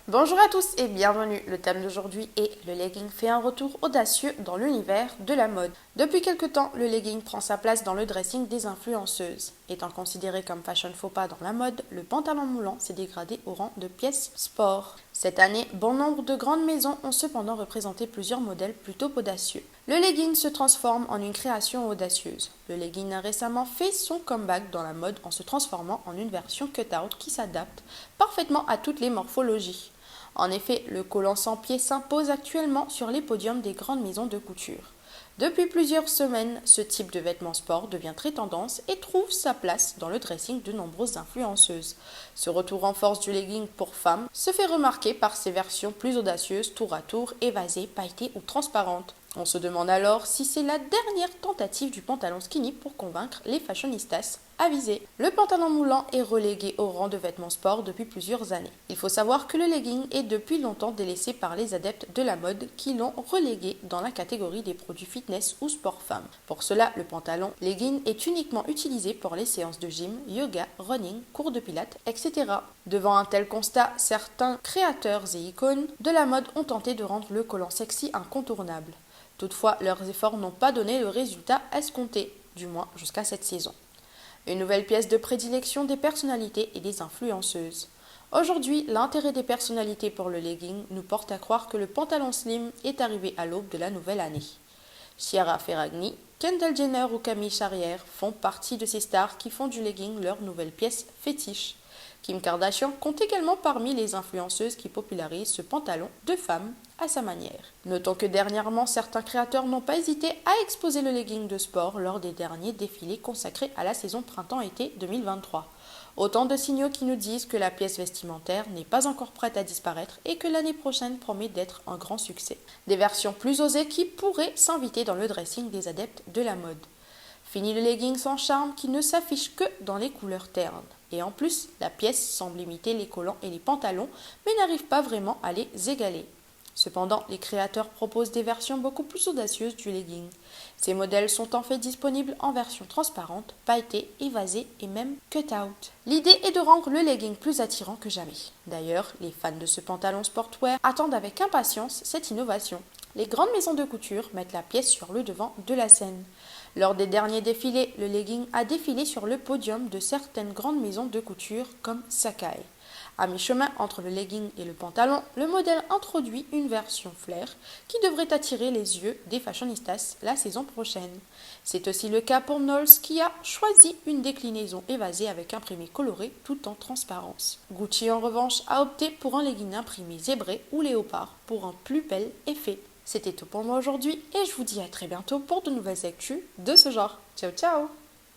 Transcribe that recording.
Bonjour à tous et bienvenue. Le thème d'aujourd'hui est le legging fait un retour audacieux dans l'univers de la mode. Depuis quelque temps, le legging prend sa place dans le dressing des influenceuses. Étant considéré comme fashion faux pas dans la mode, le pantalon moulant s'est dégradé au rang de pièce sport. Cette année, bon nombre de grandes maisons ont cependant représenté plusieurs modèles plutôt audacieux. Le legging se transforme en une création audacieuse. Le legging a récemment fait son comeback dans la mode en se transformant en une version cut-out qui s'adapte parfaitement à toutes les morphologies. En effet, le collant sans pied s'impose actuellement sur les podiums des grandes maisons de couture. Depuis plusieurs semaines, ce type de vêtements sport devient très tendance et trouve sa place dans le dressing de nombreuses influenceuses. Ce retour en force du legging pour femmes se fait remarquer par ses versions plus audacieuses, tour à tour, évasées, pailletées ou transparentes. On se demande alors si c'est la dernière tentative du pantalon skinny pour convaincre les fashionistas avisés. Le pantalon moulant est relégué au rang de vêtements sport depuis plusieurs années. Il faut savoir que le legging est depuis longtemps délaissé par les adeptes de la mode qui l'ont relégué dans la catégorie des produits fitness ou sport femmes. Pour cela, le pantalon legging est uniquement utilisé pour les séances de gym, yoga, running, cours de pilates, etc. Devant un tel constat, certains créateurs et icônes de la mode ont tenté de rendre le collant sexy incontournable. Toutefois, leurs efforts n'ont pas donné le résultat escompté, du moins jusqu'à cette saison. Une nouvelle pièce de prédilection des personnalités et des influenceuses. Aujourd'hui, l'intérêt des personnalités pour le legging nous porte à croire que le pantalon slim est arrivé à l'aube de la nouvelle année. Chiara Ferragni, Kendall Jenner ou Camille Charrière font partie de ces stars qui font du legging leur nouvelle pièce fétiche. Kim Kardashian compte également parmi les influenceuses qui popularisent ce pantalon de femme à sa manière. Notons que dernièrement, certains créateurs n'ont pas hésité à exposer le legging de sport lors des derniers défilés consacrés à la saison printemps-été 2023. Autant de signaux qui nous disent que la pièce vestimentaire n'est pas encore prête à disparaître et que l'année prochaine promet d'être un grand succès. Des versions plus osées qui pourraient s'inviter dans le dressing des adeptes de la mode. Fini le legging sans charme qui ne s'affiche que dans les couleurs ternes. Et en plus, la pièce semble imiter les collants et les pantalons, mais n'arrive pas vraiment à les égaler. Cependant, les créateurs proposent des versions beaucoup plus audacieuses du legging. Ces modèles sont en fait disponibles en version transparente, pailletée, évasée et même cut-out. L'idée est de rendre le legging plus attirant que jamais. D'ailleurs, les fans de ce pantalon sportwear attendent avec impatience cette innovation. Les grandes maisons de couture mettent la pièce sur le devant de la scène. Lors des derniers défilés, le legging a défilé sur le podium de certaines grandes maisons de couture comme Sacai. À mi-chemin entre le legging et le pantalon, le modèle introduit une version flair qui devrait attirer les yeux des fashionistas la saison prochaine. C'est aussi le cas pour Knowles qui a choisi une déclinaison évasée avec imprimé coloré tout en transparence. Gucci en revanche a opté pour un legging imprimé zébré ou léopard pour un plus bel effet. C'était tout pour moi aujourd'hui et je vous dis à très bientôt pour de nouvelles actus de ce genre. Ciao ciao!